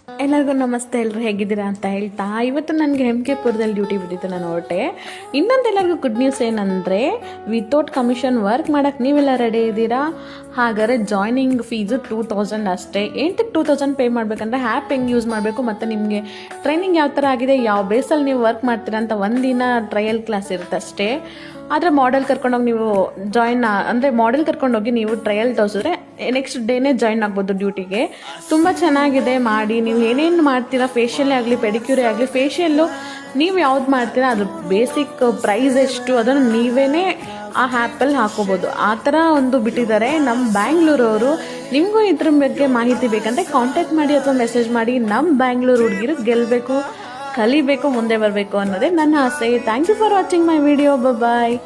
ಎಲ್ಲರಿಗೂ ನಮಸ್ತೆ. ಎಲ್ಲರೂ ಹೇಗಿದ್ದೀರಾ ಅಂತ ಹೇಳ್ತಾ, ಇವತ್ತು ನನಗೆ ಹೆಮ್ಕೆಪುರದಲ್ಲಿ ಡ್ಯೂಟಿ ಬಿದ್ದಿತ್ತು. ನಾನು ಹೊರಟೆ. ಇನ್ನೊಂದು ಎಲ್ಲರಿಗೂ ಗುಡ್ ನ್ಯೂಸ್ ಏನಂದರೆ, ವಿತೌಟ್ ಕಮಿಷನ್ ವರ್ಕ್ ಮಾಡೋಕ್ಕೆ ನೀವೆಲ್ಲ ರೆಡಿ ಇದ್ದೀರಾ? ಹಾಗಾದರೆ ಜಾಯ್ನಿಂಗ್ ಫೀಸು 2000 ಅಷ್ಟೇ. ಏನಕ್ಕೆ 2000 ಪೇ ಮಾಡಬೇಕಂದ್ರೆ, ಆ್ಯಪ್ ಹೆಂಗೆ ಯೂಸ್ ಮಾಡಬೇಕು ಮತ್ತು ನಿಮಗೆ ಟ್ರೈನಿಂಗ್ ಯಾವ ಥರ ಆಗಿದೆ, ಯಾವ ಬೇಸಲ್ಲಿ ನೀವು ವರ್ಕ್ ಮಾಡ್ತೀರಾ ಅಂತ ಒಂದಿನ ಟ್ರಯಲ್ ಕ್ಲಾಸ್ ಇರುತ್ತೆ ಅಷ್ಟೇ. ಆದರೆ ಮಾಡೆಲ್ ಕರ್ಕೊಂಡೋಗಿ ನೀವು ಮಾಡೆಲ್ ಕರ್ಕೊಂಡೋಗಿ ನೀವು ಟ್ರಯಲ್ ತೋರಿಸಿದ್ರೆ ನೆಕ್ಸ್ಟ್ ಡೇನೇ ಜಾಯ್ನ್ ಆಗ್ಬೋದು ಡ್ಯೂಟಿಗೆ. ತುಂಬ ಚೆನ್ನಾಗಿದೆ. ಮಾಡಿ ನೀವು ಏನೇನು ಮಾಡ್ತೀರಾ, ಫೇಶಿಯಲ್ಲೇ ಆಗಲಿ ಪೆಡಿಕ್ಯೂರೇ ಆಗಲಿ, ಫೇಶಿಯಲ್ಲು ನೀವು ಯಾವ್ದು ಮಾಡ್ತೀರಾ ಅದು ಬೇಸಿಕ್ ಪ್ರೈಸ್ ಎಷ್ಟು ಅದನ್ನು ನೀವೇ ಆ ಆ್ಯಪಲ್ಲಿ ಹಾಕೋಬೋದು. ಆ ಥರ ಒಂದು ಬಿಟ್ಟಿದ್ದಾರೆ ನಮ್ಮ ಬ್ಯಾಂಗ್ಳೂರವರು. ನಿಮಗೂ ಇದ್ರ ಬಗ್ಗೆ ಮಾಹಿತಿ ಬೇಕಂದರೆ ಕಾಂಟ್ಯಾಕ್ಟ್ ಮಾಡಿ ಅಥವಾ ಮೆಸೇಜ್ ಮಾಡಿ. ನಮ್ಮ ಬ್ಯಾಂಗ್ಳೂರು ಹುಡುಗಿರು ಗೆಲ್ಲಬೇಕು, ಕಲಿಬೇಕು, ಮುಂದೆ ಬರಬೇಕು ಅನ್ನೋದೇ ನನ್ನ ಆಸೆ. Thank you for watching my video. Bye.